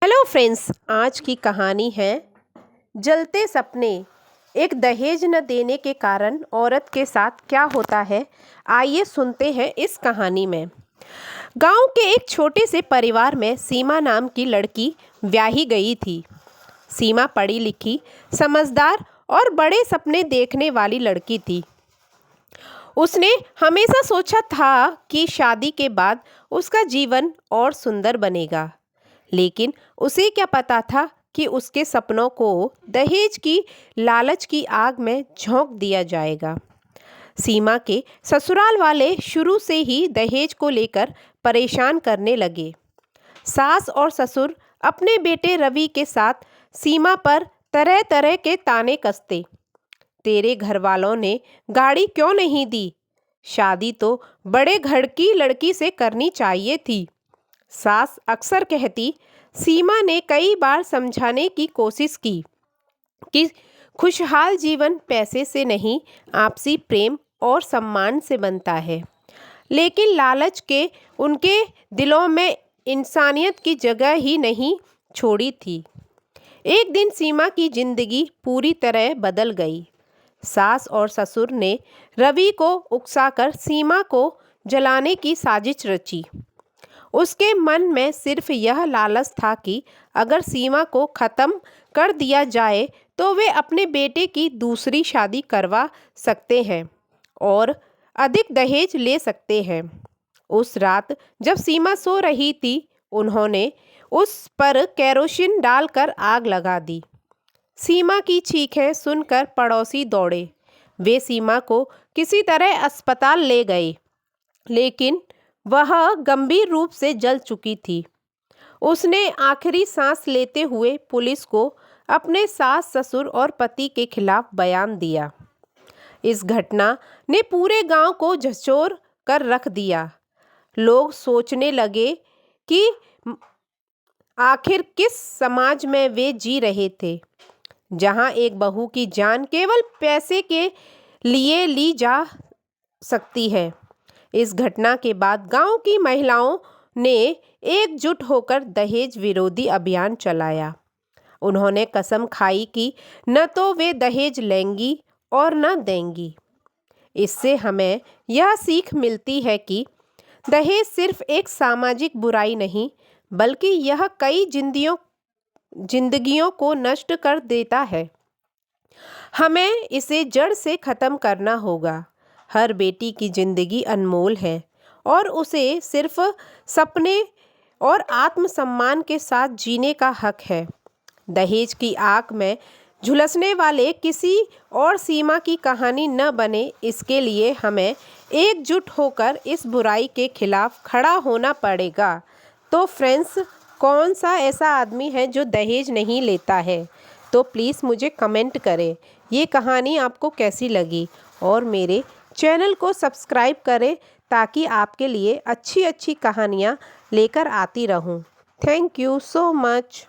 Hello friends, आज की कहानी है जलते सपने। एक दहेज न देने के कारण औरत के साथ क्या होता है, आइए सुनते हैं इस कहानी में। गांव के एक छोटे से परिवार में सीमा नाम की लड़की ब्याही गई थी। सीमा पढ़ी लिखी, समझदार और बड़े सपने देखने वाली लड़की थी। उसने हमेशा सोचा था कि शादी के बाद उसका जीवन और सुंदर बनेगा, लेकिन उसे क्या पता था कि उसके सपनों को दहेज की लालच की आग में झोंक दिया जाएगा। सीमा के ससुराल वाले शुरू से ही दहेज को लेकर परेशान करने लगे। सास और ससुर अपने बेटे रवि के साथ सीमा पर तरह तरह के ताने कसते। तेरे घर वालों ने गाड़ी क्यों नहीं दी? शादी तो बड़े घर की लड़की से करनी चाहिए थी। सास अक्सर कहती। सीमा ने कई बार समझाने की कोशिश की कि खुशहाल जीवन पैसे से नहीं, आपसी प्रेम और सम्मान से बनता है, लेकिन लालच के उनके दिलों में इंसानियत की जगह ही नहीं छोड़ी थी। एक दिन सीमा की जिंदगी पूरी तरह बदल गई। सास और ससुर ने रवि को उकसाकर सीमा को जलाने की साजिश रची। उसके मन में सिर्फ यह लालच था कि अगर सीमा को ख़त्म कर दिया जाए तो वे अपने बेटे की दूसरी शादी करवा सकते हैं और अधिक दहेज ले सकते हैं। उस रात जब सीमा सो रही थी, उन्होंने उस पर केरोसिन डालकर आग लगा दी। सीमा की चीखें सुनकर पड़ोसी दौड़े। वे सीमा को किसी तरह अस्पताल ले गए, लेकिन वह गंभीर रूप से जल चुकी थी। उसने आखिरी सांस लेते हुए पुलिस को अपने सास ससुर और पति के खिलाफ बयान दिया। इस घटना ने पूरे गांव को झकझोर कर रख दिया। लोग सोचने लगे कि आखिर किस समाज में वे जी रहे थे, जहां एक बहू की जान केवल पैसे के लिए ली जा सकती है। इस घटना के बाद गांव की महिलाओं ने एकजुट होकर दहेज विरोधी अभियान चलाया। उन्होंने कसम खाई कि न तो वे दहेज लेंगी और न देंगी। इससे हमें यह सीख मिलती है कि दहेज सिर्फ एक सामाजिक बुराई नहीं, बल्कि यह कई जिंदगियों को नष्ट कर देता है। हमें इसे जड़ से ख़त्म करना होगा। हर बेटी की ज़िंदगी अनमोल है और उसे सिर्फ सपने और आत्मसम्मान के साथ जीने का हक है। दहेज की आग में झुलसने वाले किसी और सीमा की कहानी न बने, इसके लिए हमें एकजुट होकर इस बुराई के खिलाफ खड़ा होना पड़ेगा। तो फ्रेंड्स, कौन सा ऐसा आदमी है जो दहेज नहीं लेता है? तो प्लीज़ मुझे कमेंट करें। ये कहानी आपको कैसी लगी और मेरे चैनल को सब्सक्राइब करें ताकि आपके लिए अच्छी अच्छी कहानियाँ लेकर आती रहूँ। Thank you so much.